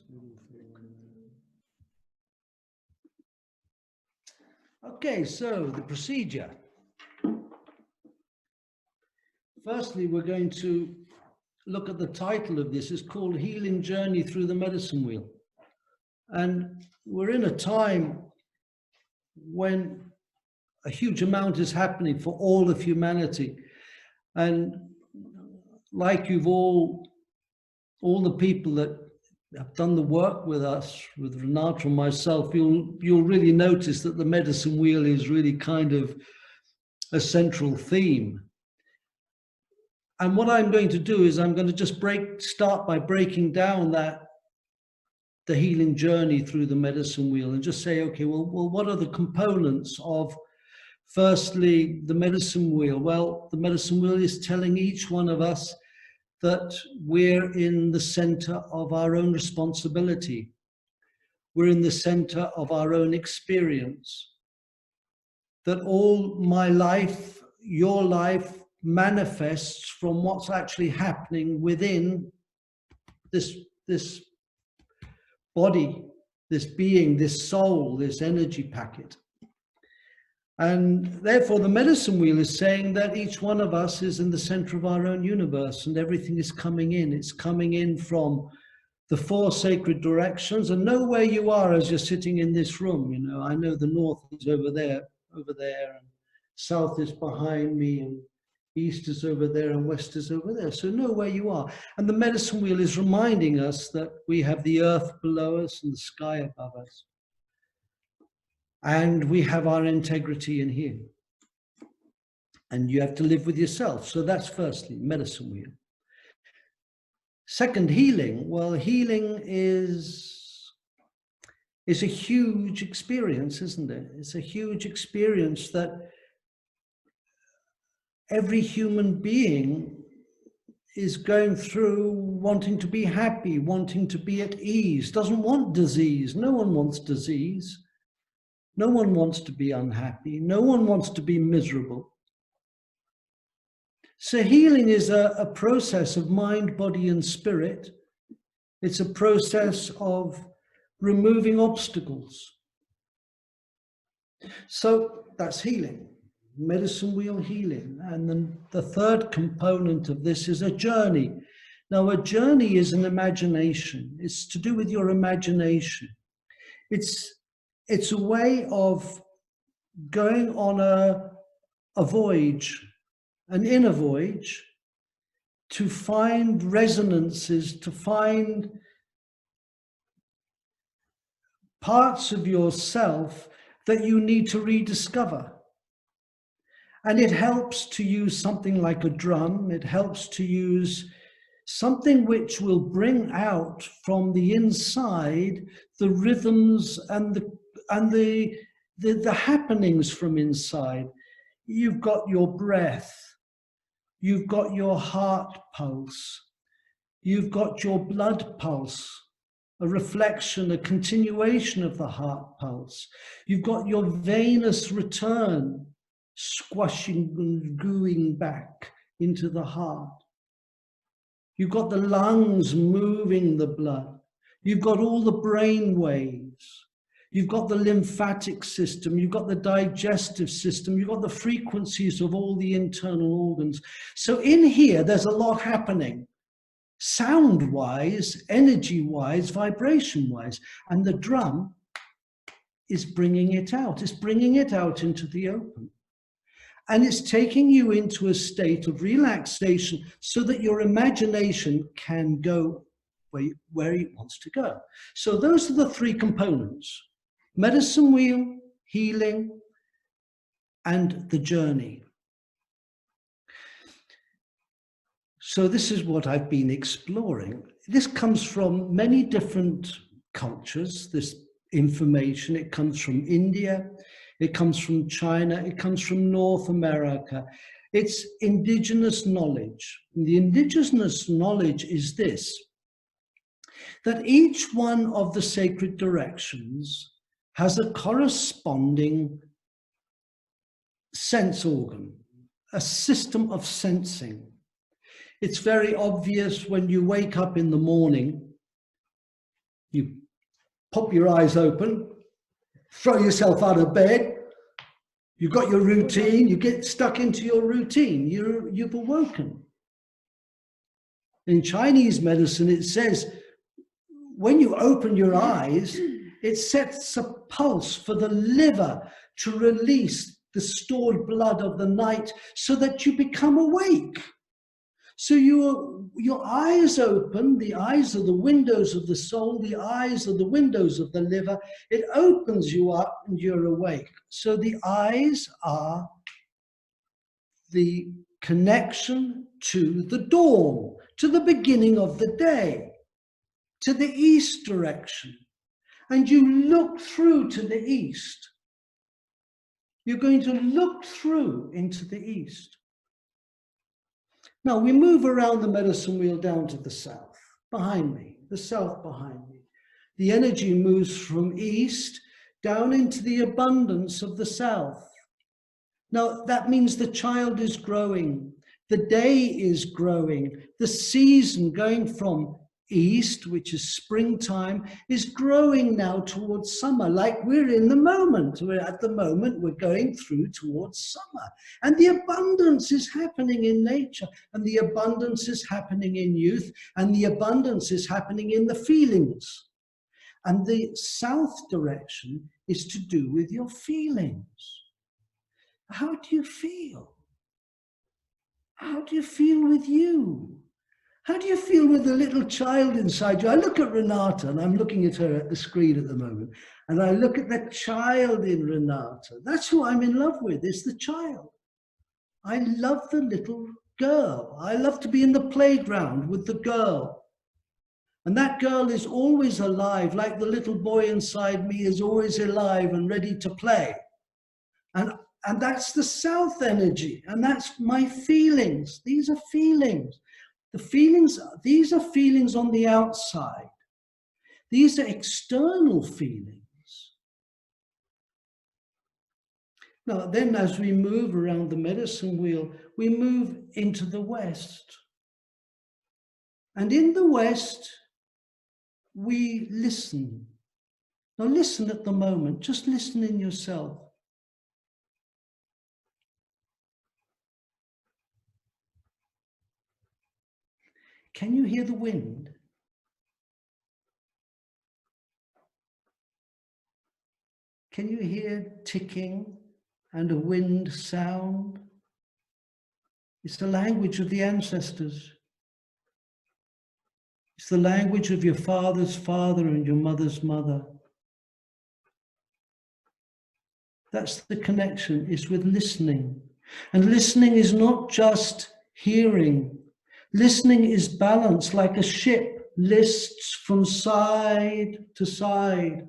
little thing. Okay, so the procedure. Firstly, we're going to look at the title of this. It's called Healing Journey Through the Medicine Wheel. And we're in a time when a huge amount is happening for all of humanity. And like you've all the people that have done the work with us, with Renata and myself, you'll really notice that the medicine wheel is really kind of a central theme. And what I'm going to do is I'm going to just start by breaking down the healing journey through the medicine wheel and just say, okay, well, what are the components of, firstly, the medicine wheel? Well, the medicine wheel is telling each one of us that we're in the center of our own responsibility. We're in the center of our own experience. That all my life, your life, manifests from what's actually happening within this body, this being, this soul, this energy packet. And therefore, the medicine wheel is saying that each one of us is in the center of our own universe and everything is coming in. It's coming in from the 4 sacred directions. And know where you are as you're sitting in this room. You know, I know the north is over there, and south is behind me, and east is over there, and west is over there. So know where you are. And the medicine wheel is reminding us that we have the earth below us and the sky above us. And we have our integrity in here. And you have to live with yourself. So that's firstly, medicine wheel. Second, healing. Well, healing is a huge experience, isn't it? It's a huge experience that every human being is going through, wanting to be happy, wanting to be at ease, doesn't want disease. No one wants disease. No one wants to be unhappy. No one wants to be miserable. So healing is a process of mind, body, and spirit. It's a process of removing obstacles. So that's healing, medicine wheel healing. And then the third component of this is a journey. Now, a journey is an imagination. It's to do with your imagination. It's a way of going on a voyage, an inner voyage, to find resonances, to find parts of yourself that you need to rediscover. And it helps to use something like a drum. It helps to use something which will bring out from the inside the rhythms and the happenings from inside. You've got your breath, you've got your heart pulse, you've got your blood pulse, a reflection, a continuation of the heart pulse. You've got your venous return, squashing and gooing back into the heart. You've got the lungs moving the blood. You've got all the brain waves. You've got the lymphatic system. You've got the digestive system. You've got the frequencies of all the internal organs. So in here, there's a lot happening, sound-wise, energy-wise, vibration-wise. And the drum is bringing it out. It's bringing it out into the open. And it's taking you into a state of relaxation so that your imagination can go where it wants to go. So those are the 3 components: medicine wheel, healing, and the journey. So this is what I've been exploring. This comes from many different cultures, this information. It comes from India, it comes from China, it comes from North America. It's indigenous knowledge. And the indigenous knowledge is this, that each one of the sacred directions has a corresponding sense organ, a system of sensing. It's very obvious when you wake up in the morning You pop your eyes open, throw yourself out of bed. You've got your routine. You get stuck into your routine. You've awoken. In Chinese medicine, it says, when you open your eyes, it sets a pulse for the liver to release the stored blood of the night so that you become awake. So your eyes open, the eyes are the windows of the soul, the eyes are the windows of the liver. It opens you up and you're awake. So the eyes are the connection to the dawn, to the beginning of the day, to the east direction. And you look through to the east. You're going to look through into the east. Now we move around the medicine wheel down to the south, behind me, the south behind me. The energy moves from east down into the abundance of the south. Now that means the child is growing, the day is growing, the season going from east, which is springtime, is growing now towards summer, like we're in the moment. At the moment, we're going through towards summer. And the abundance is happening in nature, and the abundance is happening in youth, and the abundance is happening in the feelings. And the south direction is to do with your feelings. How do you feel? How do you feel with you? How do you feel with the little child inside you? I look at Renata, and I'm looking at her at the screen at the moment, and I look at the child in Renata. That's who I'm in love with, is the child. I love the little girl. I love to be in the playground with the girl. And that girl is always alive, like the little boy inside me is always alive and ready to play. And that's the south energy, and that's my feelings. These are feelings. The feelings, these are feelings on the outside. These are external feelings. Now, then as we move around the medicine wheel, we move into the West. And in the West, we listen. Now listen at the moment, just listen in yourself. Can you hear the wind? Can you hear ticking and a wind sound? It's the language of the ancestors. It's the language of your father's father and your mother's mother. That's the connection, is with listening. And listening is not just hearing. Listening is balance, like a ship lists from side to side,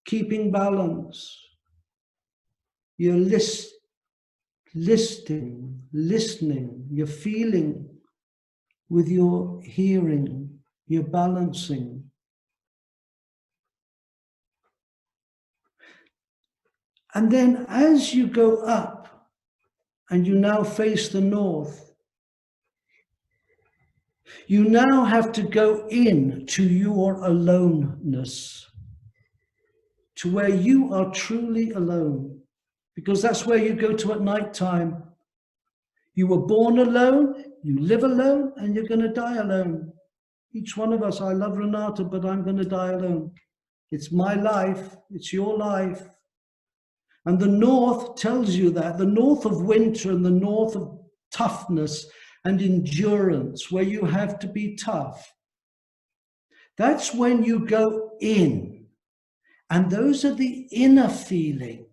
keeping balance. You're listening, you're feeling with your hearing, you're balancing. And then as you go up and you now face the north, you now have to go in to your aloneness, to where you are truly alone, because that's where you go to at night time. You were born alone, you live alone, and you're going to die alone. Each one of us, I love Renata, but I'm going to die alone. It's my life, it's your life. And the north tells you that, the north of winter and the north of toughness and endurance, where you have to be tough. That's when you go in. And those are the inner feelings.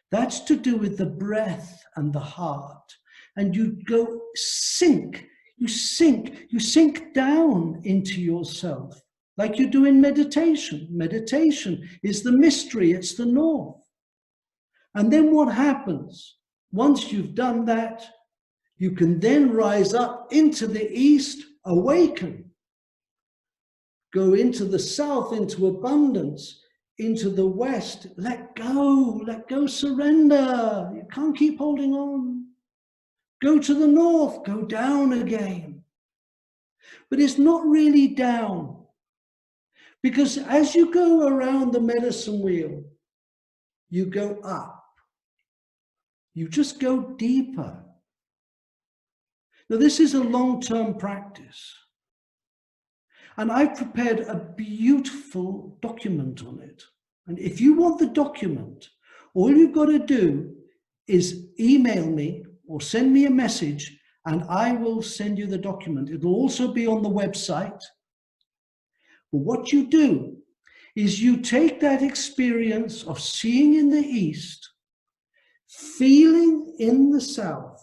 That's to do with the breath and the heart. And you go sink down into yourself, like you do in meditation. Meditation is the mystery, it's the north. And then what happens? Once you've done that, you can then rise up into the east, awaken. Go into the south, into abundance, into the west. Let go, surrender. You can't keep holding on. Go to the north, go down again. But it's not really down, Because as you go around the medicine wheel, you go up. You just go deeper. Now, this is a long-term practice. And I've prepared a beautiful document on it. And if you want the document, all you've got to do is email me or send me a message, and I will send you the document. It'll also be on the website. But what you do is you take that experience of seeing in the east, feeling in the south,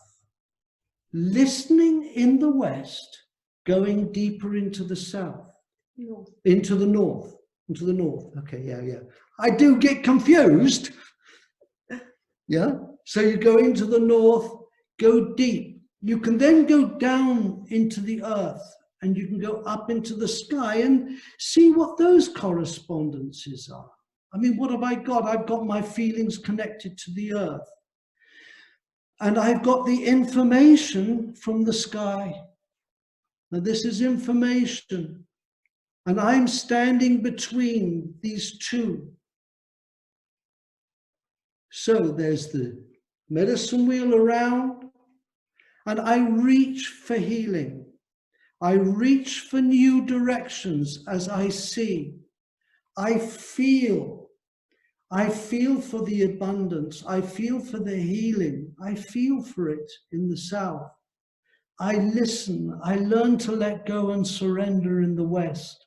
listening in the west, going deeper into the south, into the north. Okay, yeah. I do get confused. Yeah, so you go into the north, go deep. You can then go down into the earth, and you can go up into the sky and see what those correspondences are. I mean, what have I got? I've got my feelings connected to the earth. And I've got the information from the sky. Now, this is information. And I'm standing between these two. So there's the medicine wheel around, and I reach for healing. I reach for new directions as I see. I feel for the abundance. I feel for the healing. I feel for it in the south. I listen. I learn to let go and surrender in the west.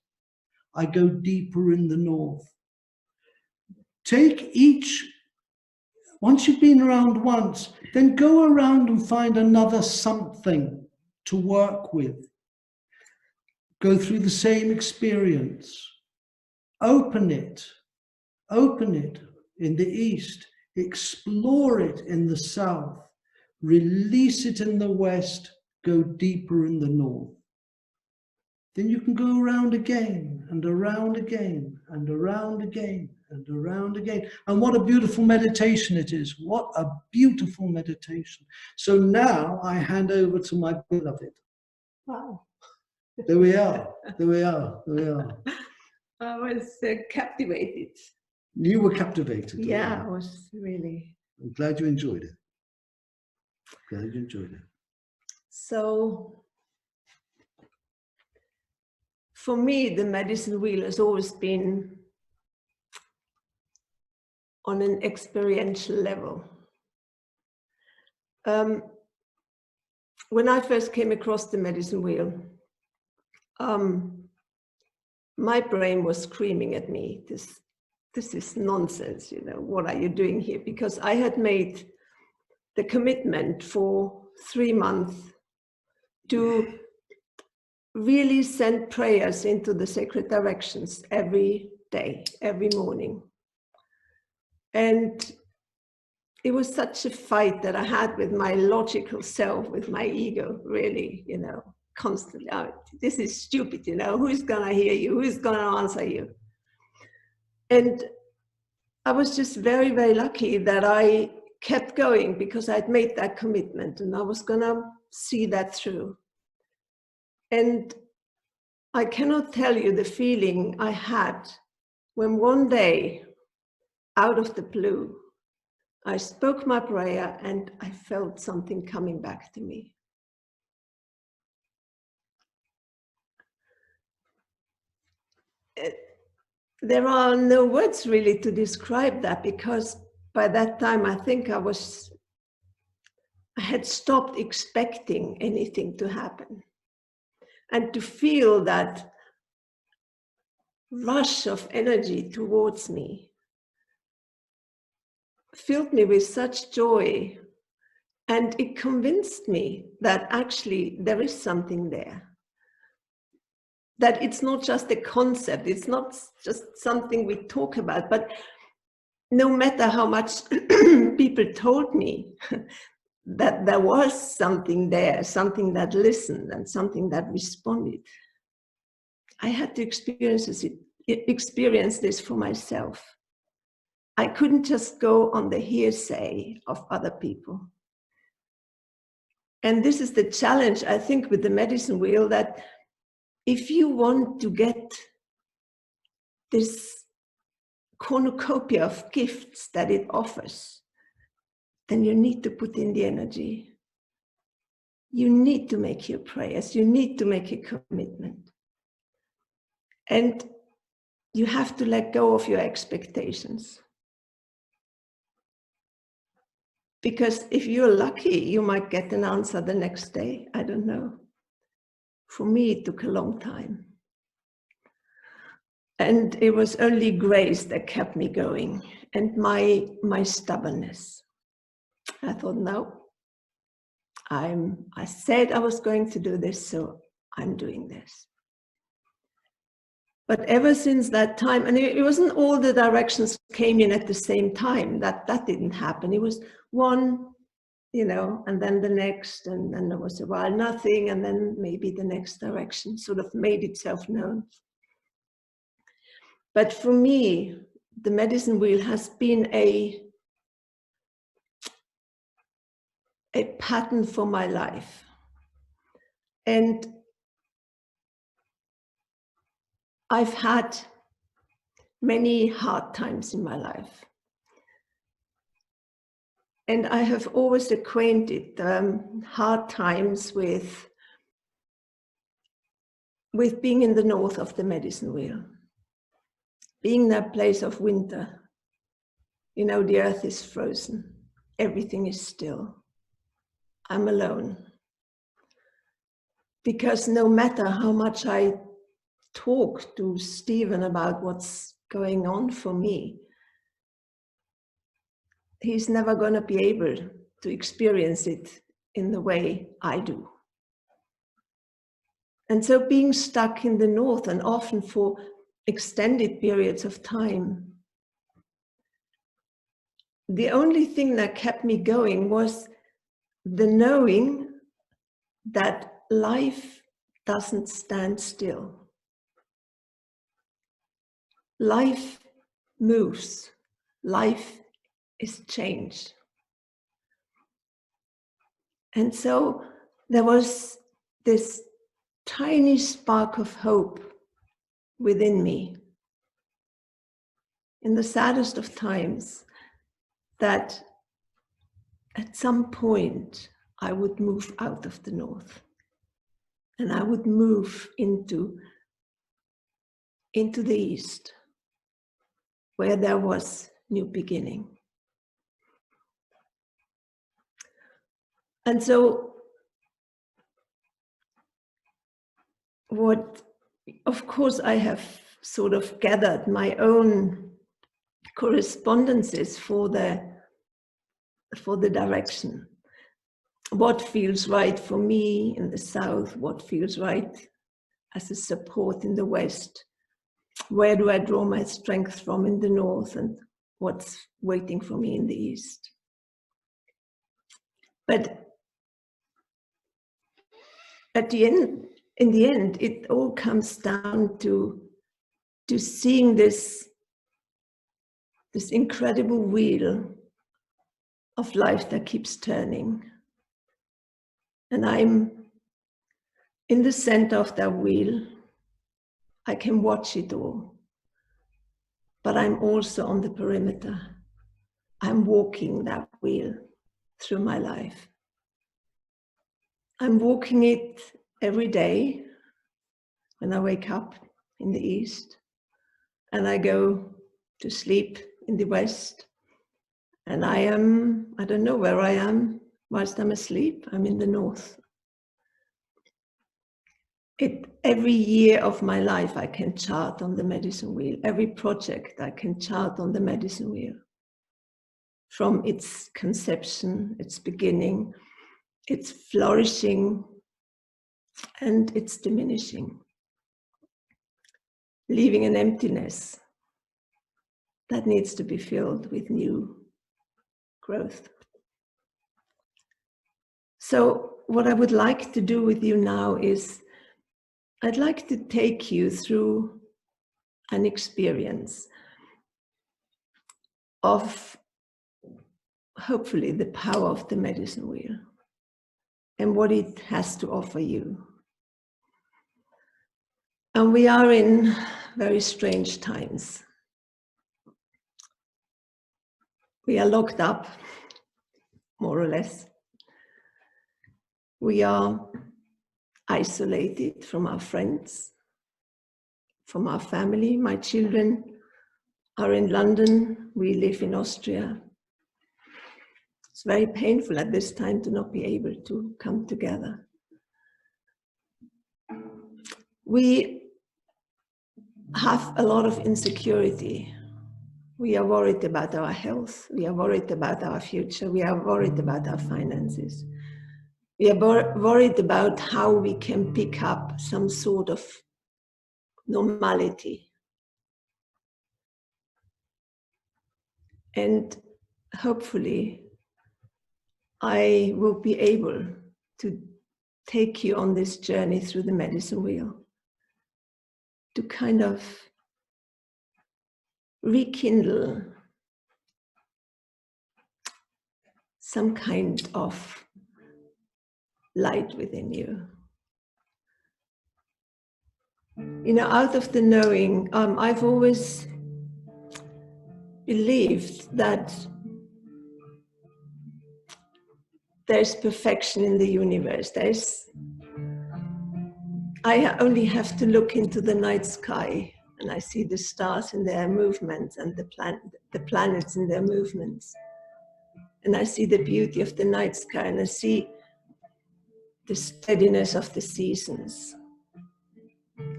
I go deeper in the north. Take each, once you've been around once, then go around and find another something to work with. Go through the same experience. Open it in the east, explore it in the south, release it in the west, go deeper in the north. Then you can go around again and around again and around again and around again. And what a beautiful meditation it is. What a beautiful meditation. So now I hand over to my beloved. Wow. There we are. I was captivated. You were captivated. Yeah, I was really. I'm glad you enjoyed it. So, for me, the medicine wheel has always been on an experiential level. When I first came across the medicine wheel, my brain was screaming at me, this is nonsense, you know, what are you doing here? Because I had made the commitment for 3 months to really send prayers into the sacred directions every day, every morning. And it was such a fight that I had with my logical self, with my ego, really, you know, constantly. Oh, this is stupid, you know, who's gonna hear you? Who's gonna answer you? And I was just very, very lucky that I kept going because I'd made that commitment and I was gonna see that through. And I cannot tell you the feeling I had when one day, out of the blue, I spoke my prayer and I felt something coming back to me. There are no words really to describe that, because by that time I think I had stopped expecting anything to happen. And to feel that rush of energy towards me filled me with such joy, and it convinced me that actually there is something there. That it's not just a concept, it's not just something we talk about, but no matter how much people told me that there was something there, something that listened and something that responded, I had to experience this for myself. I couldn't just go on the hearsay of other people. And this is the challenge, I think, with the medicine wheel, that if you want to get this cornucopia of gifts that it offers, then you need to put in the energy. You need to make your prayers. You need to make a commitment. And you have to let go of your expectations. Because if you're lucky, you might get an answer the next day. I don't know. For me, it took a long time. And it was only grace that kept me going, and my stubbornness. I thought, no, I said I was going to do this, so I'm doing this. But ever since that time, and it wasn't all the directions came in at the same time, that didn't happen. It was one, and then the next, and then there was a while nothing, and then maybe the next direction sort of made itself known. But for me, the medicine wheel has been a pattern for my life. And I've had many hard times in my life. And I have always acquainted hard times with being in the north of the medicine wheel, being that place of winter. The earth is frozen, everything is still. I'm alone. Because no matter how much I talk to Stephen about what's going on for me, he's never going to be able to experience it in the way I do. And so being stuck in the north, and often for extended periods of time, the only thing that kept me going was the knowing that life doesn't stand still. Life moves. Life is changed. And so there was this tiny spark of hope within me in the saddest of times, that at some point I would move out of the north and I would move into the east, where there was new beginning. And so of course, I have sort of gathered my own correspondences for the direction. What feels right for me in the south? What feels right as a support in the west? Where do I draw my strength from in the north, and what's waiting for me in the east? But in the end, it all comes down to seeing this incredible wheel of life that keeps turning. And I'm in the center of that wheel. I can watch it all. But I'm also on the perimeter. I'm walking that wheel through my life. I'm walking it every day when I wake up in the east, and I go to sleep in the west. And I don't know where I am whilst I'm asleep. I'm in the north. Every year of my life I can chart on the medicine wheel. Every project I can chart on the medicine wheel. From its conception, its beginning, its flourishing, and its diminishing. Leaving an emptiness that needs to be filled with new growth. So what I would like to do with you now is I'd like to take you through an experience of hopefully the power of the medicine wheel and what it has to offer you. And we are in very strange times. We are locked up, more or less. We are isolated from our friends, from our family. My children are in London. We live in Austria. It's very painful at this time to not be able to come together. We have a lot of insecurity. We are worried about our health. We are worried about our future. We are worried about our finances. We are worried about how we can pick up some sort of normality. And hopefully, I will be able to take you on this journey through the medicine wheel to kind of rekindle some kind of light within you. You know, out of the knowing, I've always believed that there's perfection in the universe. I only have to look into the night sky and I see the stars in their movements and the planets in their movements. And I see the beauty of the night sky and I see the steadiness of the seasons.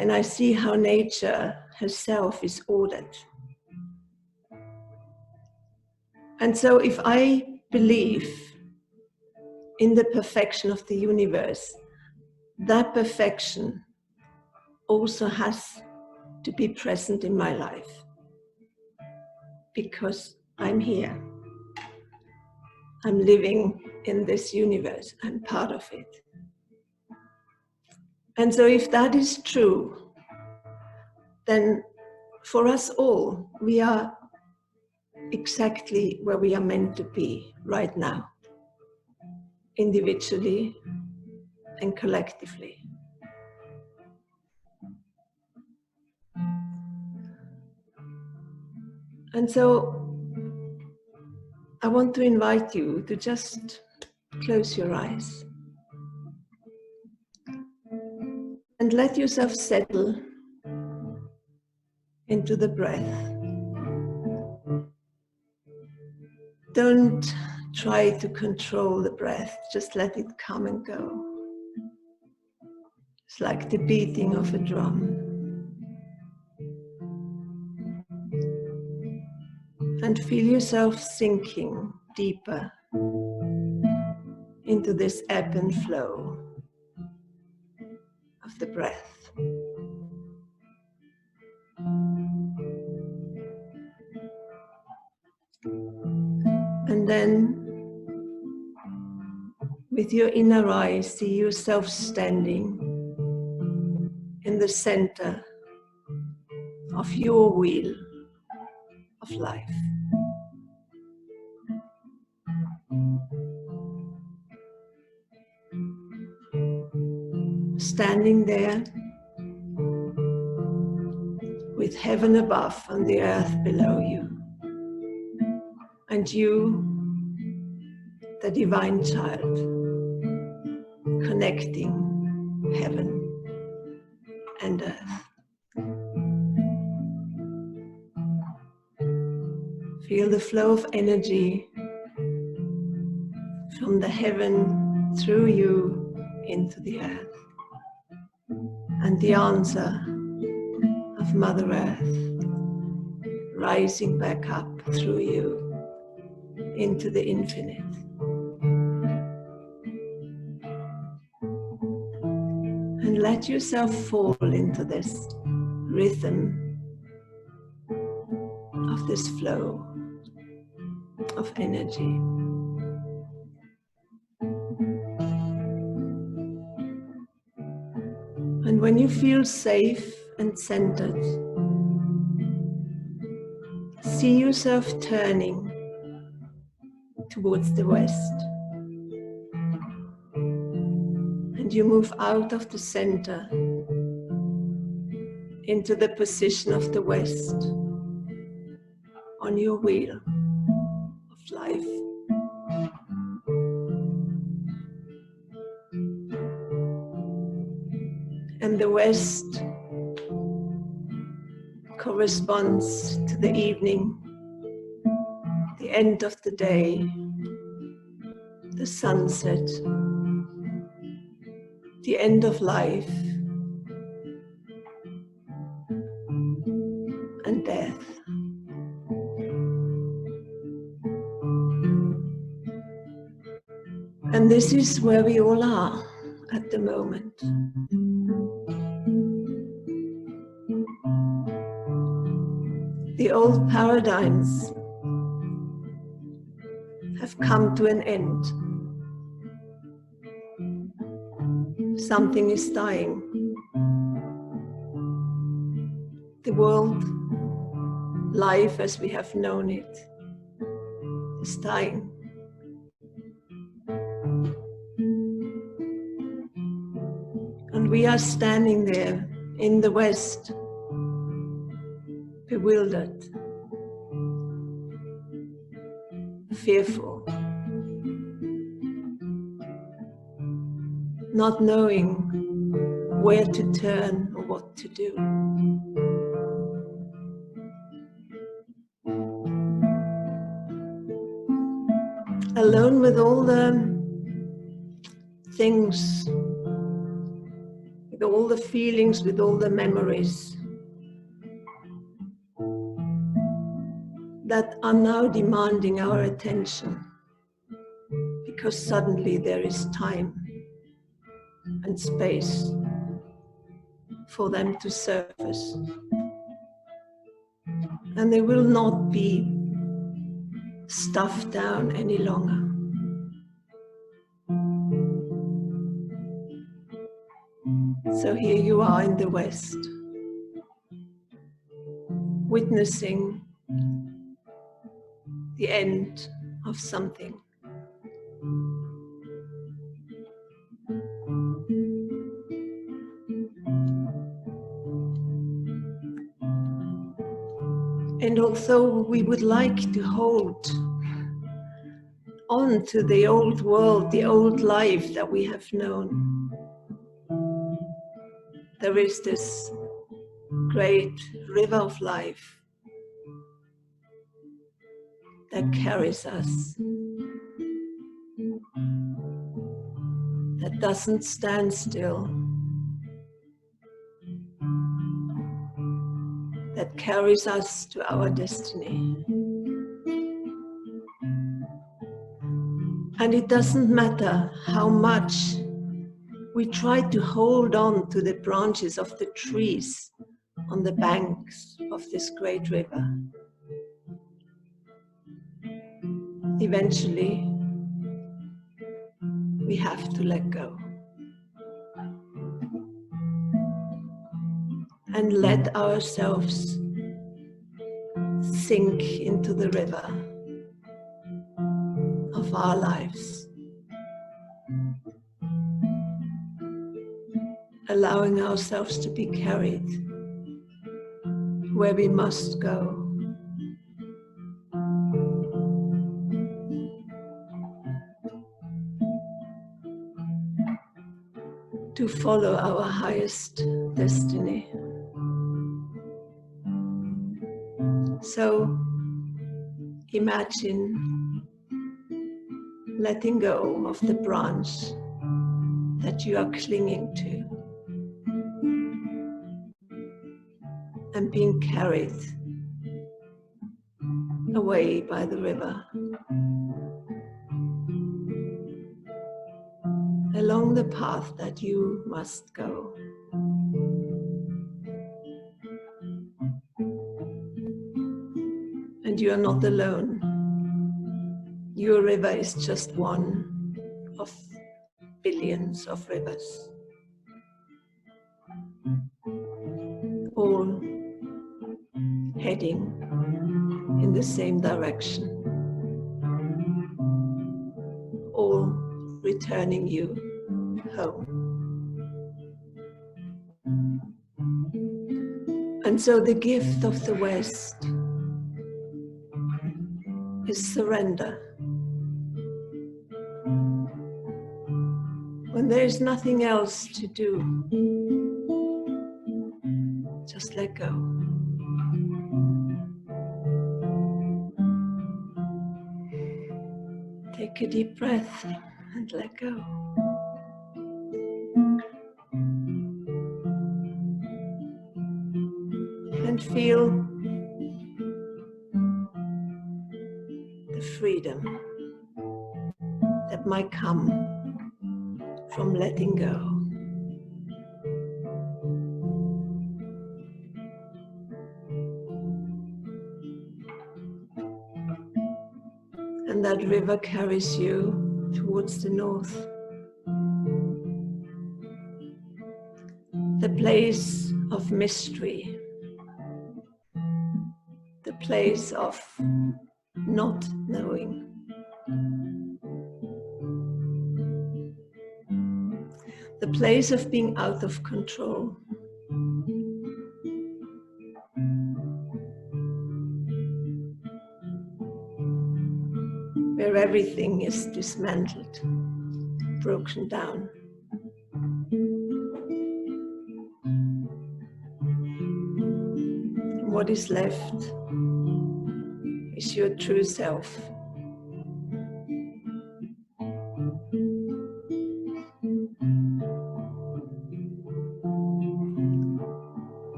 And I see how nature herself is ordered. And so if I believe in the perfection of the universe, that perfection also has to be present in my life because I'm here. I'm living in this universe. I'm part of it. And so if that is true, then for us all, we are exactly where we are meant to be right now, individually and collectively. And so I want to invite you to just close your eyes and let yourself settle into the breath. Don't try to control the breath, just let it come and go. It's like the beating of a drum. And feel yourself sinking deeper into this ebb and flow of the breath. And then, with your inner eyes, see yourself standing in the center of your wheel of life. Standing there with heaven above and the earth below you. And you, the divine child, connecting heaven and earth. Feel the flow of energy from the heaven through you into the earth. And the answer of Mother Earth rising back up through you into the infinite. And let yourself fall into this rhythm of this flow of energy. And when you feel safe and centered, see yourself turning towards the west. And you move out of the center into the position of the West on your wheel of life. And the West corresponds to the evening, the end of the day, the sunset, the end of life, and death. And this is where we all are at the moment. The old paradigms have come to an end. Something is dying. The world, life as we have known it, is dying. And we are standing there in the West, bewildered, fearful, not knowing where to turn or what to do. Alone with all the things, with all the feelings, with all the memories that are now demanding our attention, because suddenly there is time and space for them to surface. And they will not be stuffed down any longer. So here you are in the West, witnessing the end of something. And although we would like to hold on to the old world, the old life that we have known, there is this great river of life that carries us, that doesn't stand still, that carries us to our destiny. And it doesn't matter how much we try to hold on to the branches of the trees on the banks of this great river. Eventually, we have to let go and let ourselves sink into the river of our lives, allowing ourselves to be carried where we must go. To follow our highest destiny. So imagine letting go of the branch that you are clinging to and being carried away by the river, along the path that you must go. And you are not alone. Your river is just one of billions of rivers, all heading in the same direction, all returning you home. And so the gift of the West is surrender. When there is nothing else to do, just let go. Take a deep breath and let go. And feel the freedom that might come from letting go. And that river carries you towards the north. The place of mystery. The place of not knowing. The place of being out of control. Where everything is dismantled, broken down. And what is left is your true self.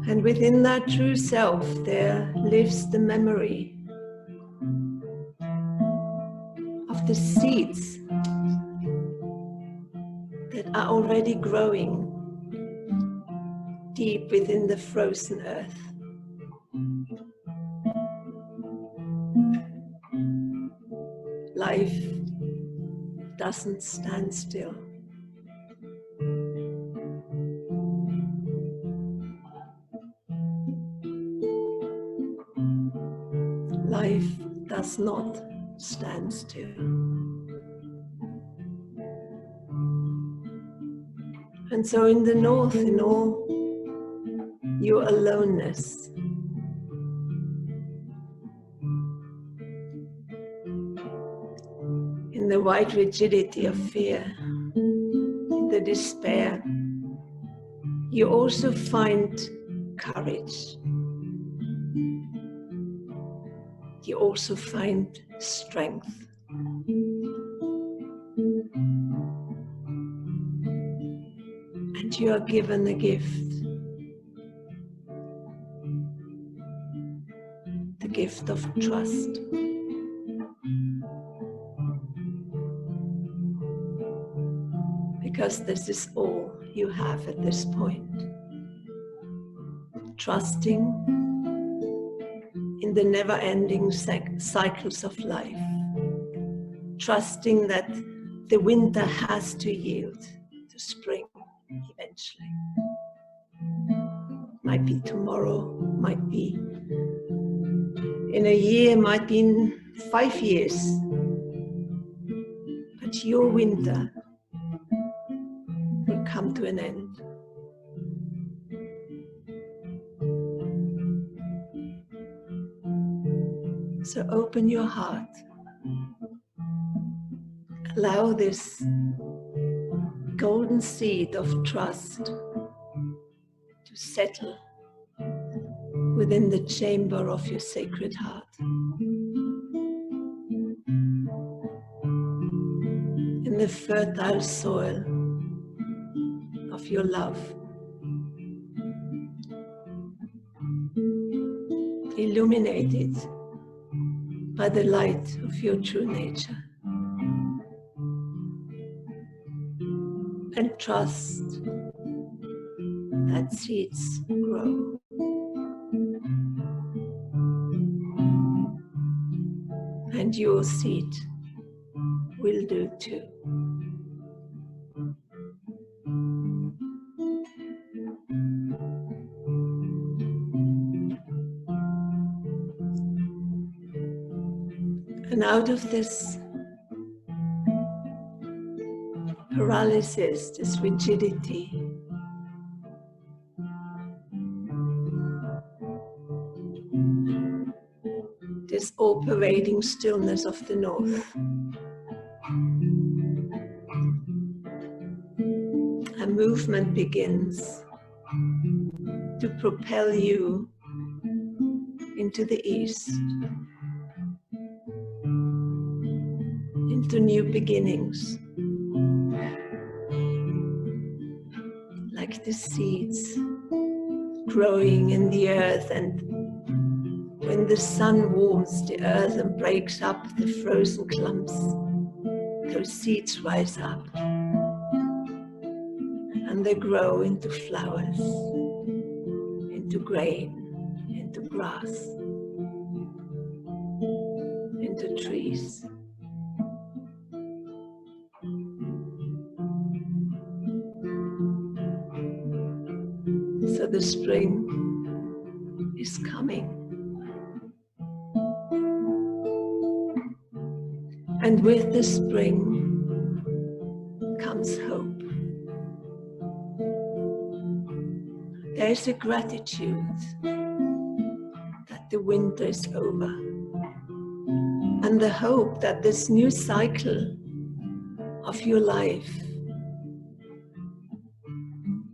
And within that true self, there lives the memory of the seeds that are already growing deep within the frozen earth. Life doesn't stand still. Life does not stand still. And so in the north, in all your aloneness, in the white rigidity of fear, in the despair, you also find courage. You also find strength. And you are given a gift. The gift of trust. Because this is all you have at this point. Trusting in the never-ending cycles of life. Trusting that the winter has to yield to spring eventually. Might be tomorrow, might be in a year, might be in 5 years. But your winter will come to an end. So open your heart. Allow this golden seed of trust to settle within the chamber of your sacred heart. In the fertile soil of your love. Illuminated by the light of your true nature. And trust that seeds grow. And your seed will do too. And out of this paralysis, this rigidity, this all-pervading stillness of the north. A movement begins to propel you into the east, into new beginnings, like the seeds growing in the earth, and when the sun warms the earth and breaks up the frozen clumps, those seeds rise up and they grow into flowers, into grain, into grass, into trees. So the spring is coming. And with the spring comes hope. There is a gratitude that the winter is over, and the hope that this new cycle of your life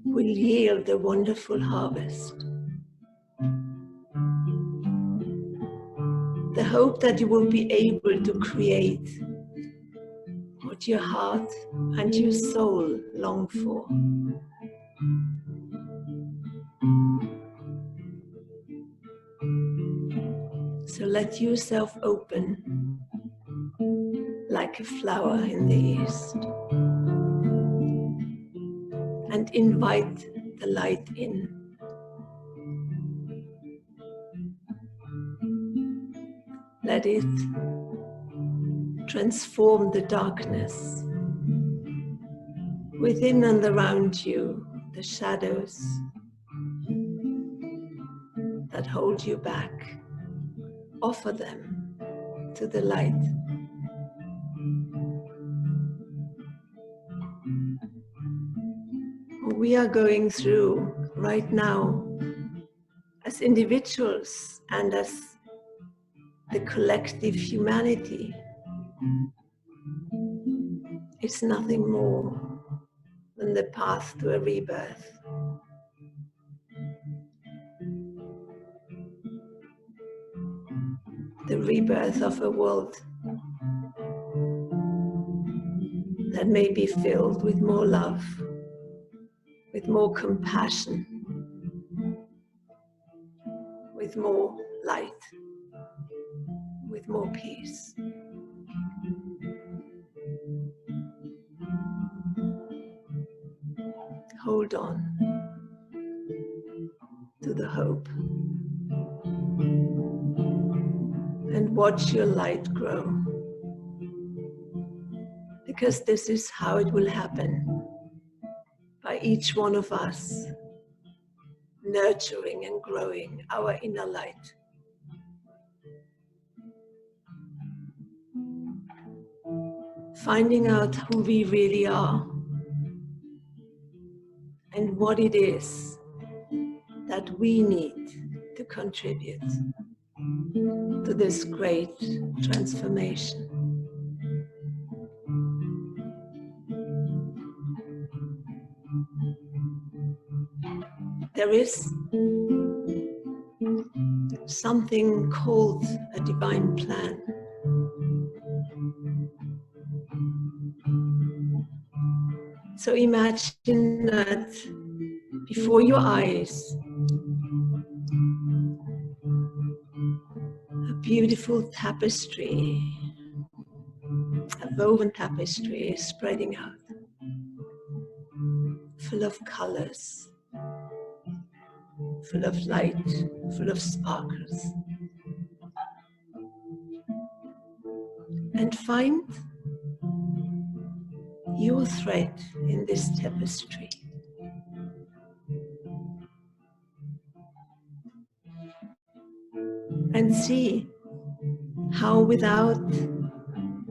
will yield a wonderful harvest. The hope that you will be able to create what your heart and your soul long for. So let yourself open like a flower in the east and invite the light in. Let it transform the darkness within and around you, the shadows that hold you back. Offer them to the light. What we are going through right now as individuals and as the collective humanity is nothing more than the path to a rebirth. The rebirth of a world that may be filled with more love, with more compassion, with more light, with more peace. Hold on to the hope and watch your light grow, because this is how it will happen, by each one of us nurturing and growing our inner light. Finding out who we really are and what it is that we need to contribute to this great transformation. There is something called a divine plan. So imagine that before your eyes, a beautiful tapestry, a woven tapestry is spreading out, full of colors, full of light, full of sparkles. And find your thread in this tapestry. And see how without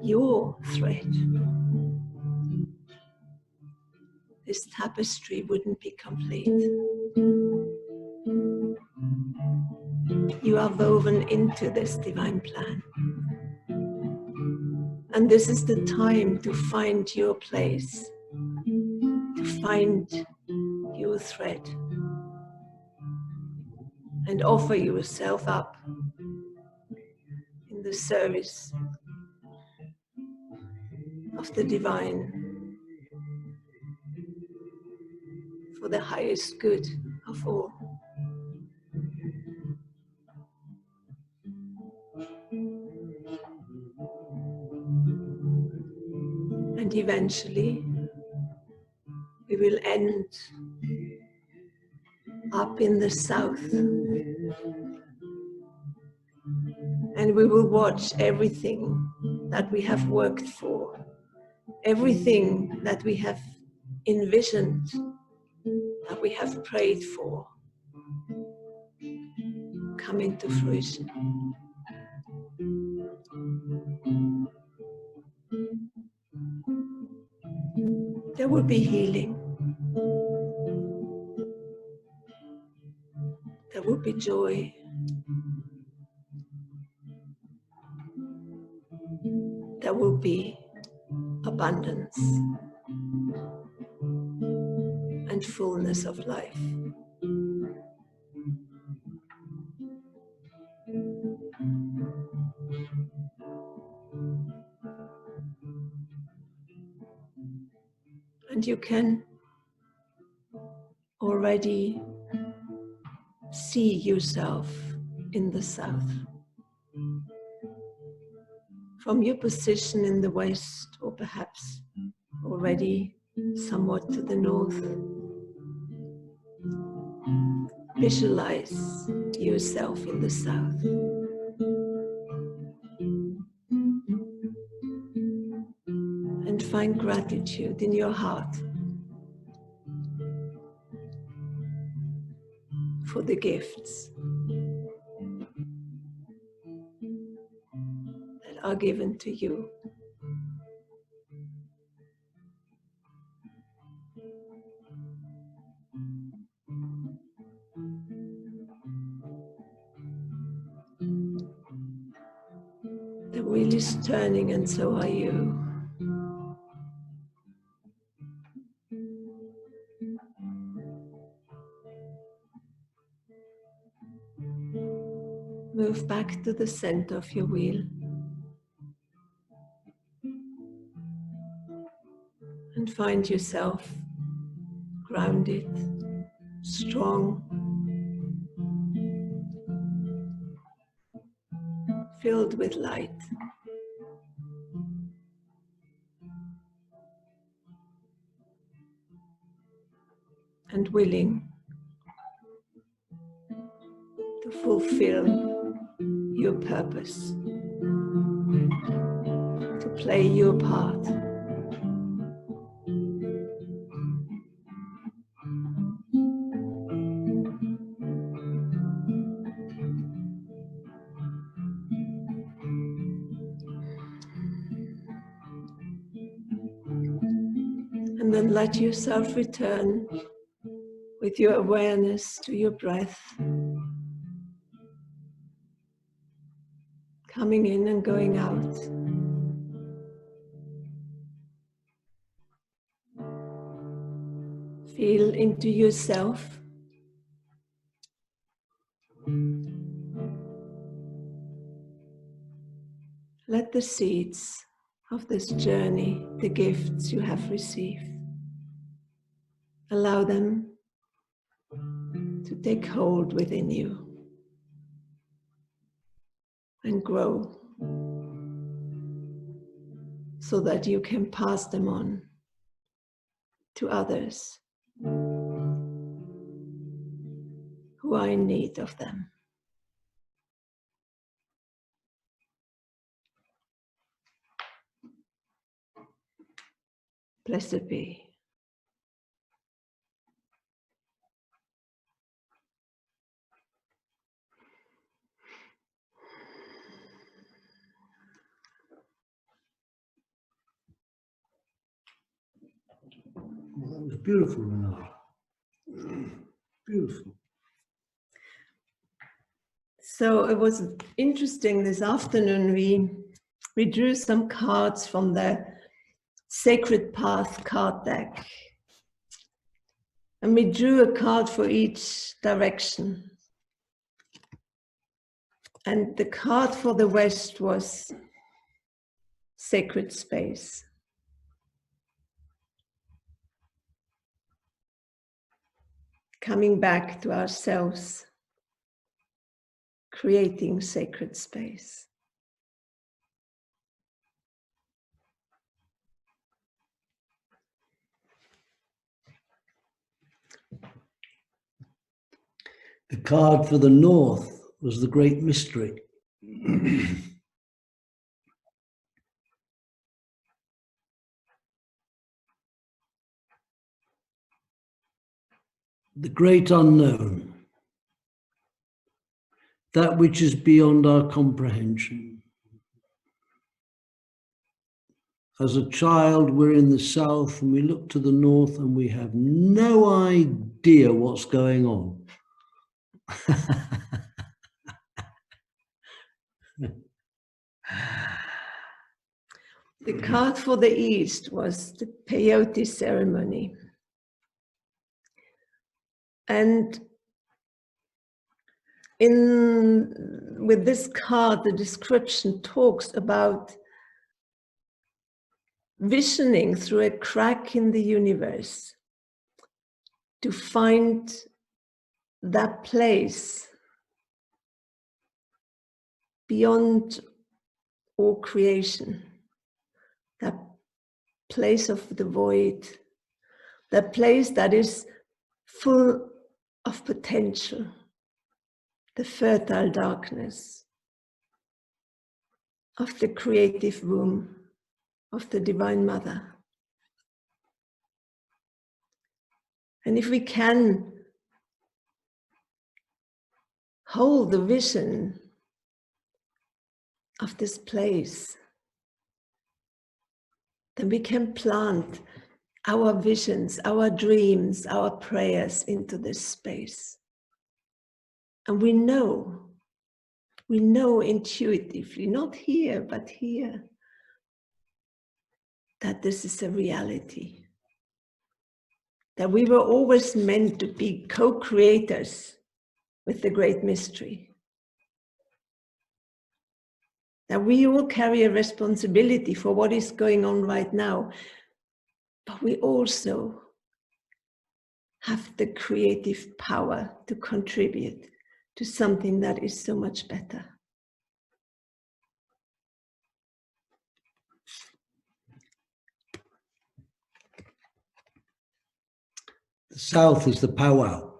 your thread, this tapestry wouldn't be complete. You are woven into this divine plan. And this is the time to find your place, to find your thread, and offer yourself up in the service of the divine, for the highest good of all. And eventually, we will end up in the south, and we will watch everything that we have worked for, everything that we have envisioned, that we have prayed for, come into fruition. There will be healing. There will be joy. There will be abundance and fullness of life. And you can already see yourself in the south. From your position in the west, or perhaps already somewhat to the north, visualize yourself in the south. And find gratitude in your heart for the gifts that are given to you. The wheel is turning, and so are you. Move back to the center of your wheel. And find yourself grounded, strong, filled with light. And willing to fulfill your purpose, to play your part. And then let yourself return with your awareness to your breath, coming in and going out. Feel into yourself. Let the seeds of this journey, the gifts you have received, allow them to take hold within you and grow so that you can pass them on to others who are in need of them. Blessed be. Well, that was beautiful, Renata. Beautiful. So it was interesting this afternoon. We drew some cards from the Sacred Path card deck. And we drew a card for each direction. And the card for the West was sacred space. Coming back to ourselves, creating sacred space. The card for the North was the Great Mystery. The great unknown, that which is beyond our comprehension. As a child, we're in the South and we look to the North and we have no idea what's going on. The card for the East was the peyote ceremony. And with this card, the description talks about visioning through a crack in the universe to find that place beyond all creation, that place of the void, that place that is full of potential, the fertile darkness of the creative womb of the Divine Mother. And if we can hold the vision of this place, then we can plant our visions, our dreams, our prayers into this space. And we know intuitively, not here, but here, that this is a reality. That we were always meant to be co-creators with the great mystery. That we all carry a responsibility for what is going on right now, but we also have the creative power to contribute to something that is so much better. The South is the powwow.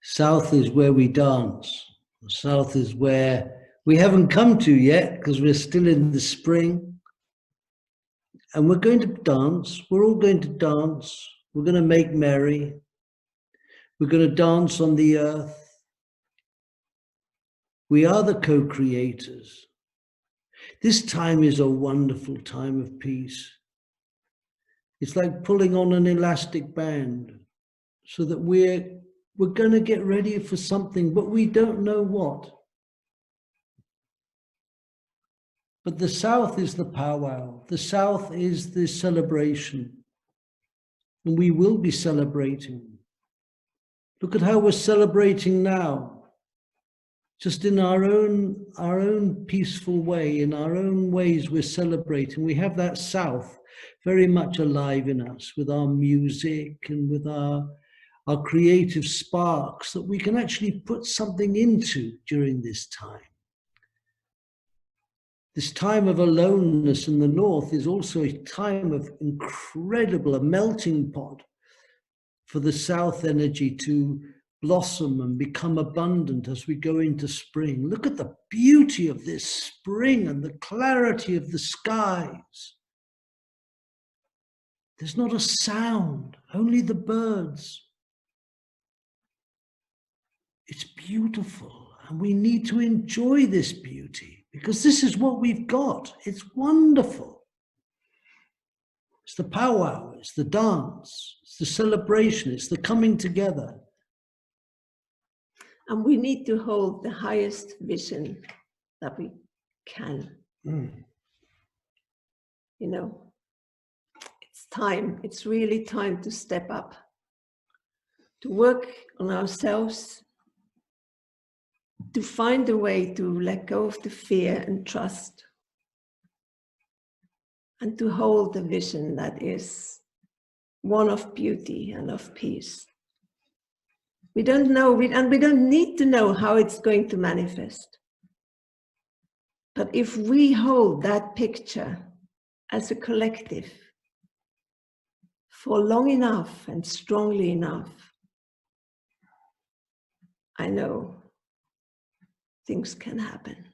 South is where we dance. The South is where we haven't come to yet because we're still in the spring. And we're going to dance. We're all going to dance. We're going to make merry. We're going to dance on the earth. We are the co-creators. This time is a wonderful time of peace. It's like pulling on an elastic band so that we're going to get ready for something, but we don't know what. But the South is the powwow. The South is the celebration. And we will be celebrating. Look at how we're celebrating now. Just in our own peaceful way, in our own ways we're celebrating. We have that South very much alive in us with our music and with our creative sparks that we can actually put something into during this time. This time of aloneness in the North is also a time of incredible, a melting pot for the South energy to blossom and become abundant as we go into spring. Look at the beauty of this spring and the clarity of the skies. There's not a sound, only the birds. It's beautiful, and we need to enjoy this beauty because this is what we've got. It's wonderful. It's the powwow, it's the dance, it's the celebration, it's the coming together. And we need to hold the highest vision that we can. You know, it's time, it's really time to step up, to work on ourselves, to find a way to let go of the fear and trust, and to hold the vision that is one of beauty and of peace. We don't know, and we don't need to know how it's going to manifest. But if we hold that picture as a collective for long enough and strongly enough, I know things can happen.